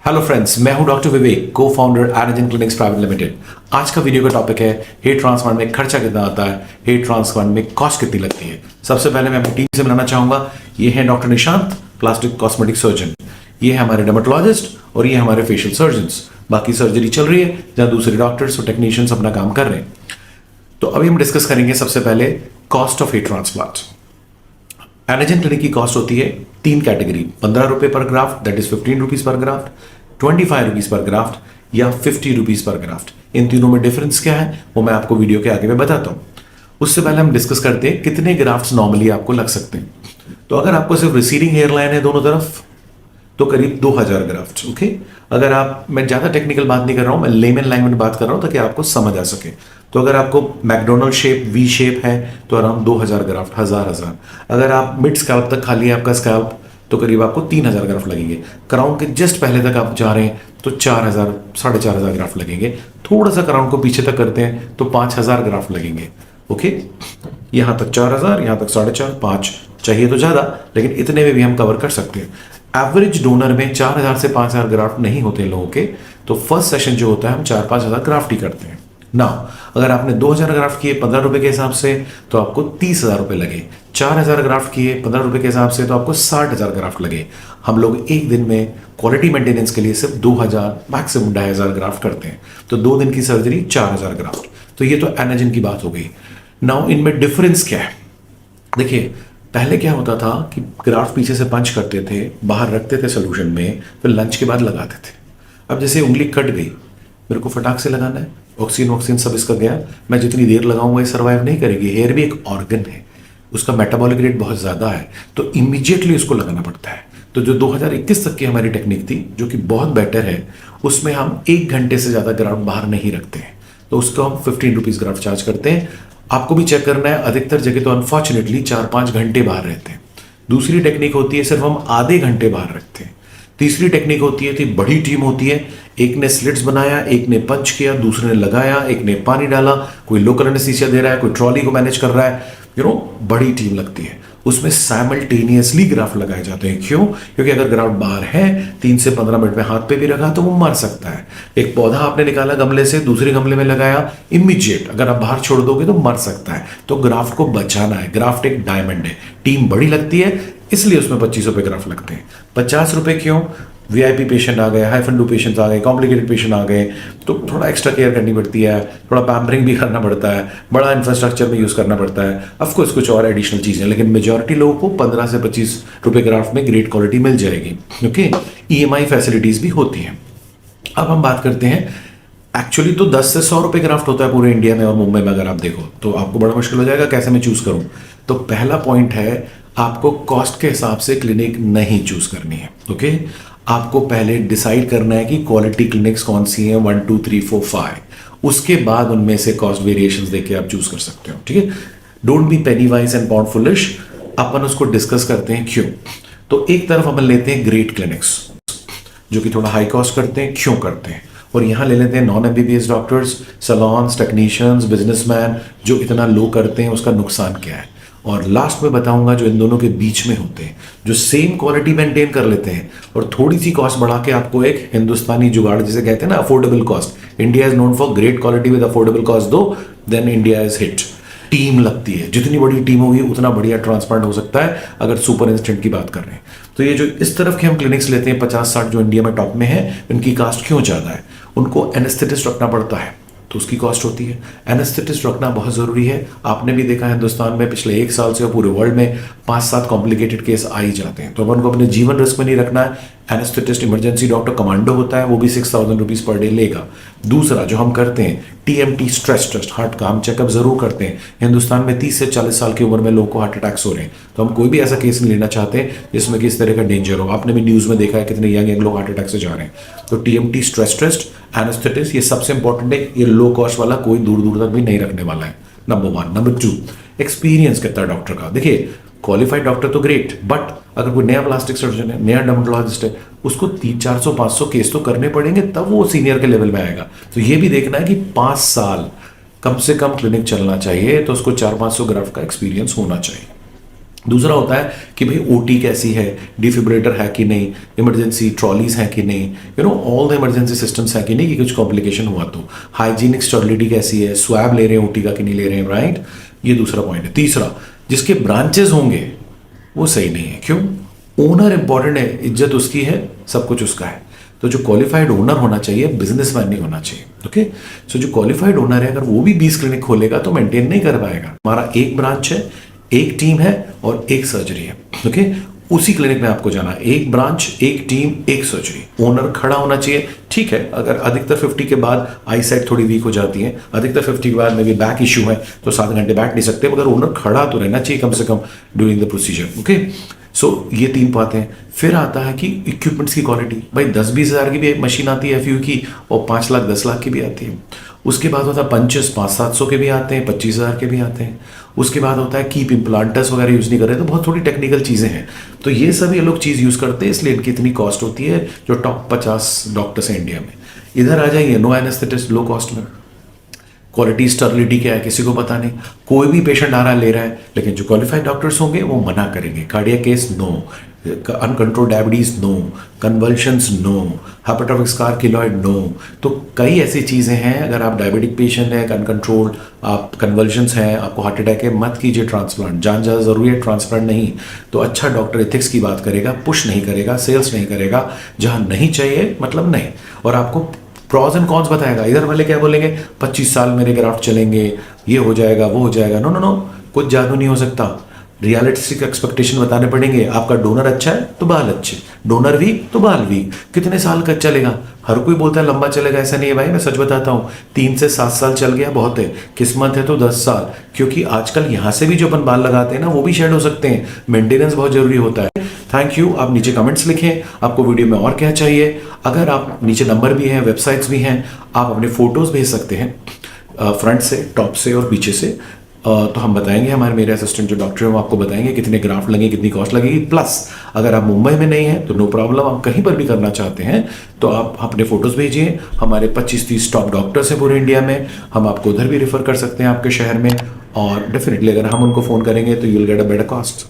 Hello friends, मैं हूं doctor विवेक, को फाउंडर एनर्जिन क्लिनिक्स प्राइवेट लिमिटेड। आज का वीडियो का टॉपिक है हेयर ट्रांसप्लांट में खर्चा कितना आता है, हेयर ट्रांसप्लांट में कॉस्ट कितनी लगती है। सबसे पहले मैं अपनी टीम से मिलाना चाहूंगा। ये है doctor Nishant, plastic cosmetic surgeon. ये है हमारे डर्मेटोलॉजिस्ट और ये हमारे फेशियल सर्जन्स। बाकी सर्जरी चल रही है जहां दूसरे डॉक्टर्स और टेक्नीशियंस अपना काम कर रहे हैं। तो अभी हम डिस्कस करेंगे सबसे पहले कॉस्ट ऑफ हेयर ट्रांसप्लांट। एनर्जिन क्लिनिक की कॉस्ट होती है तीन कैटेगरी, 15 रुपए per graft, that is 15 rupees per graft, 25 rupees per graft या 50 रुपीज पर ग्राफ्ट। इन तीनों में डिफरेंस क्या है वो मैं आपको वीडियो के आगे में बताता हूं। उससे पहले हम डिस्कस करते हैं कितने ग्राफ्ट्स नॉर्मली आपको लग सकते हैं। तो अगर आपको सिर्फ रिसीडिंग हेयर लाइन है दोनों तरफ तो करीब 2000 ग्राफ्ट। ओके, अगर आप, मैं ज्यादा टेक्निकल बात नहीं कर रहा हूं, मैं लेमन लैंग्वेज में बात कर रहा हूं ताकि आपको समझ आ सके। तो अगर आपको मैकडोनल्ड शेप, वी शेप है तो अराउंड 2000 ग्राफ्ट, हजार। अगर आप मिड स्कैल्प तक खाली है आपका स्कैल्प तो करीब आपको 3000 ग्राफ्ट लगेंगे। क्राउन के जस्ट पहले तक आप जा रहे हैं तो 4000, 4500 ग्राफ्ट लगेंगे। थोड़ा सा क्राउन को पीछे तक करते हैं तो 5000 ग्राफ्ट लगेंगे। ओके, यहां तक 4000, यहां तक 4500, 5 चाहिए तो ज्यादा, लेकिन इतने में भी हम कवर कर सकते हैं। एवरेज डोनर में 4000 से 5000 ग्राफ्ट नहीं होते लोगों के, तो फर्स्ट सेशन जो होता है हम 4-5 ग्राफ्ट ही करते हैं ना। अगर आपने 2000 ग्राफ्ट किए 15 रुपए के हिसाब से तो आपको 30,000 रुपए लगे। 4000 ग्राफ्ट किए 15 रुपए के हिसाब से तो आपको 60,000 ग्राफ्ट लगे। हम लोग एक दिन में क्वालिटी मेंटेनेंस के लिए सिर्फ 2000, मैक्सिमम 2500 ग्राफ्ट करते हैं। तो 2 दिन की सर्जरी 4000 ग्राफ्ट। तो ये तो एनर्जिन की बात हो गई। नाउ इनमें डिफरेंस क्या है? देखिए, पहले क्या होता था कि ग्राफ्ट पीछे से पंच करते थे, बाहर रखते थे सोल्यूशन में, फिर लंच के बाद लगाते थे। अब जैसे उंगली कट गई, मेरे को फटाक से लगाना है, ऑक्सीजन सब इसका गया, मैं जितनी देर लगाऊंगा ये सर्वाइव नहीं करेगी। हेयर भी एक ऑर्गन है, उसका मेटाबॉलिक रेट बहुत ज्यादा है, तो इमीडिएटली उसको लगाना पड़ता है। तो जो 2021 तक की हमारी टेक्निक थी जो कि बहुत बेटर है, उसमें हम 1 घंटे से ज्यादा ग्राफ्ट बाहर नहीं रखते हैं, तो उसको हम 15 रुपीज ग्राफ्ट चार्ज करते हैं। आपको भी चेक करना है, अधिकतर जगह तो अनफॉर्चुनेटली 4-5 घंटे बाहर रहते हैं। दूसरी टेक्निक होती है सिर्फ हम आधे घंटे बाहर रखते हैं। तीसरी टेक्निक होती है, थी बड़ी टीम होती है, एक ने स्लिट्स बनाया, एक ने पंच किया, दूसरे ने लगाया, एक ने पानी डाला, कोई लोकल एनेस्थीसिया दे रहा है, कोई ट्रॉली को मैनेज कर रहा है। बड़ी टीम लगती है, उसमें साइमल्टेनियसली ग्राफ्ट लगाए जाते हैं। क्यों? क्योंकि अगर ग्राफ्ट बाहर है 3 से 15 मिनट में हाथ पे भी रखा तो वो मर सकता है। एक पौधा आपने निकाला गमले से, दूसरे गमले में लगाया, इमीडिएट अगर आप बाहर छोड़ दोगे तो मर सकता है। तो ग्राफ्ट को बचाना है। ग्राफ्ट एक डायमंड है, टीम बड़ी लगती है, इसलिए उसमें 25 रुपए ग्राफ्ट लगते हैं। 50 रुपए क्यों? वीआईपी पेशेंट आ गए, हाई फंडू पेशेंट्स आ गए, कॉम्प्लिकेटेड पेशेंट आ गए, तो थोड़ा एक्स्ट्रा केयर करनी पड़ती है, थोड़ा पैम्परिंग भी करना पड़ता है, बड़ा इंफ्रास्ट्रक्चर में यूज़ करना पड़ता है, ऑफकोर्स कुछ और एडिशनल चीज़ें। लेकिन मेजॉरिटी लोगों को 15 से 25 रुपए ग्राफ्ट में ग्रेट क्वालिटी मिल जाएगी। ओके, ईएमआई फैसिलिटीज भी होती हैं। अब हम बात करते हैं, एक्चुअली तो 10 से 100 रुपए ग्राफ्ट होता है पूरे इंडिया में और मुंबई में। अगर आप देखो तो आपको बड़ा मुश्किल हो जाएगा कैसे मैं चूज करूं। तो पहला पॉइंट है, आपको कॉस्ट के हिसाब से क्लिनिक नहीं चूज करनी है। ओके, आपको पहले डिसाइड करना है कि क्वालिटी क्लिनिक्स कौन सी हैं, 1 2 3 4 5। उसके बाद उनमें से कॉस्ट वेरिएशंस देके आप चूज कर सकते हो। ठीक है, don't be penny wise and pound foolish. अपन उसको डिस्कस करते हैं क्यों। तो एक तरफ अपन लेते हैं ग्रेट क्लिनिक्स जो कि थोड़ा हाई कॉस्ट करते हैं। क्यों करते हैं? और यहां ले लेते हैं non MBBS doctors, salons, technicians, businessman जो इतना लो करते हैं, उसका नुकसान क्या है। और लास्ट में बताऊंगा जो इन दोनों के बीच में होते हैं, जो सेम क्वालिटी मेंटेन कर लेते हैं और थोड़ी सी कॉस्ट बढ़ा के आपको एक हिंदुस्तानी जुगाड़ जिसे कहते हैं ना, affordable cost. India is known for great quality with affordable cost, दो देन इंडिया इज हिट। टीम लगती है, जितनी बड़ी टीम होगी उतना बढ़िया ट्रांसप्लांट हो सकता है अगर सुपर इंस्टेंट की बात कर रहे हैं। तो ये जो इस तरफ के हम क्लिनिक्स लेते हैं 50-60 जो इंडिया में टॉप में है, इनकी कॉस्ट क्यों ज्यादा है? उनको एनेस्थेटिस्ट रखना पड़ता है तो उसकी कॉस्ट होती है। एनेस्थेटिस्ट रखना बहुत जरूरी है। आपने भी देखा हिंदुस्तान में पिछले 1 साल से और पूरे वर्ल्ड में 5-7 कॉम्प्लिकेटेड केस आ ही जाते हैं, तो अपन को अपने जीवन रिस्क में नहीं रखना है। एनेस्थेटिस्ट इमरजेंसी डॉक्टर कमांडो होता है, वो भी 6000 रुपीज पर डे लेगा। दूसरा जो हम करते हैं टीएमटी स्ट्रेस टेस्ट, हार्ट का हम चेकअप जरूर करते हैं। हिंदुस्तान में 30 से 40 साल की उम्र में लोगों को हार्ट अटैक्स हो रहे हैं, तो हम कोई भी ऐसा केस नहीं लेना चाहते जिसमें किस तरह का डेंजर हो। आपने भी न्यूज में देखा है कितने यंग लोग हार्ट अटैक से जा रहे हैं। तो टीएमटी स्ट्रेस टेस्ट, एनेस्थेटिस्ट, ये सबसे इंपॉर्टेंट है। ये लो कॉस्ट वाला कोई दूर दूर तक भी नहीं रखने वाला है, नंबर 1। नंबर 2, एक्सपीरियंस कितना है डॉक्टर का। देखिए, क्वालिफाइड डॉक्टर तो ग्रेट, बट अगर कोई नया प्लास्टिक सर्जन है, नया डर्मेटोलॉजिस्ट है, उसको 300-400-500 केस तो करने पड़ेंगे तब वो सीनियर के लेवल में आएगा। तो ये भी देखना है कि 5 साल कम से कम क्लिनिक चलना चाहिए, तो उसको 400-500 ग्राफ्ट का एक्सपीरियंस होना चाहिए। दूसरा होता है कि भाई ओटी कैसी है, डिफिब्रिलेटर है कि नहीं, इमरजेंसी ट्रॉलीज हैं कि नहीं, ऑल द इमरजेंसी सिस्टम्स हैं कि नहीं, कि कुछ कॉम्प्लिकेशन हुआ तो हाइजीनिक स्टर्लिटी कैसी है, स्वैब ले रहे हैं ओटी का कि नहीं ले रहे हैं, राइट। ये दूसरा पॉइंट है। तीसरा, जिसके ब्रांचेस होंगे वो सही नहीं है। क्यों? ओनर इंपॉर्टेंट है, इज्जत उसकी है, सब कुछ उसका है। तो जो क्वालिफाइड ओनर होना चाहिए, बिजनेसमैन नहीं होना चाहिए। ओके, सो जो क्वालिफाइड ओनर है अगर वो भी 20 क्लिनिक खोलेगा तो मेंटेन नहीं कर पाएगा। हमारा एक ब्रांच है, एक टीम है और एक सर्जरी है। ओके, उसी क्लिनिक में आपको जाना, एक ब्रांच, एक टीम, एक सर्जरी। ओनर खड़ा होना चाहिए। ठीक है, अगर अधिकतर 50 के बाद आई साइट थोड़ी वीक हो जाती है, अधिकतर 50 के बाद में भी बैक इशू है तो 7 घंटे बैठ नहीं सकते, मगर ओनर खड़ा तो रहना चाहिए कम से कम during the procedure. Okay, so ये 3 बातें हैं। फिर आता है कि इक्विपमेंट्स की क्वालिटी। भाई 10-20 हज़ार की भी एक मशीन आती है एफयू की, और 5 लाख 10 लाख की भी आती है। उसके बाद होता है पंचेस, 500-700 के भी आते हैं, 25,000 के भी आते हैं। उसके बाद होता है कीप इम्प्लांटर्स वगैरह यूज़ नहीं कर रहे, तो बहुत थोड़ी टेक्निकल चीज़ें हैं। तो ये सभी लोग चीज़ यूज़ करते हैं, इसलिए इनकी इतनी कॉस्ट होती है। जो टॉप 50 डॉक्टर्स हैं इंडिया में, इधर आ जाइए नो एनेस्थेटिस्ट, लो कॉस्ट में। क्वालिटी स्टर्लिटी क्या है किसी को पता नहीं। कोई भी पेशेंट आ रहा ले रहा है, लेकिन जो क्वालिफाइड डॉक्टर्स होंगे वो मना करेंगे। Cardiac case no, uncontrolled diabetes no, convulsions no, hypertrophic scar keloid no. तो कई ऐसी चीज़ें हैं, अगर आप डायबिटिक पेशेंट हैं, अनकंट्रोल्ड, आप कन्वल्शंस हैं, आपको हार्ट अटैक है, मत कीजिए ट्रांसप्लांट। जान ज़्यादा ज़रूरी है, ट्रांसप्लांट नहीं। तो अच्छा डॉक्टर एथिक्स की बात करेगा, पुश नहीं करेगा, सेल्स नहीं करेगा। जहाँ नहीं चाहिए मतलब नहीं, और आपको प्रॉज एंड कॉन्स बताएगा। इधर वाले क्या बोलेंगे, 25 साल मेरे ग्राफ्ट चलेंगे, ये हो जाएगा, वो हो जाएगा। नो नो नो, कुछ जादू नहीं हो सकता। रियलिस्टिक एक्सपेक्टेशन बताने पड़ेंगे। आपका डोनर अच्छा है तो बाल अच्छे, डोनर वीक तो बाल वीक। कितने साल का चलेगा? हर कोई बोलता है लंबा चलेगा, ऐसा नहीं है भाई। मैं सच बताता हूँ, 3 से 7 साल चल गया बहुत है, किस्मत है तो 10 साल। क्योंकि आजकल यहाँ से भी जो अपन बाल लगाते हैं ना, वो भी शेड हो सकते हैं। मेंटेनेंस बहुत जरूरी होता है। Thank you. आप नीचे कमेंट्स लिखें आपको वीडियो में और क्या चाहिए। अगर आप नीचे नंबर भी हैं, वेबसाइट्स भी हैं, आप अपने फोटोज़ भेज सकते हैं, फ्रंट से, टॉप से और पीछे से। तो हम बताएंगे, मेरे असिस्टेंट जो डॉक्टर हैं वो आपको बताएंगे कितने ग्राफ्ट लगेंगे, कितनी कॉस्ट लगेगी। प्लस अगर आप मुंबई में नहीं हैं तो नो प्रॉब्लम, आप कहीं पर भी करना चाहते हैं तो आप अपने फोटोज़ भेजिए। हमारे 25-30 टॉप डॉक्टर्स हैं पूरे इंडिया में, हम आपको उधर भी रेफर कर सकते हैं आपके शहर में। और डेफिनेटली अगर हम उनको फ़ोन करेंगे तो you will get a better cost.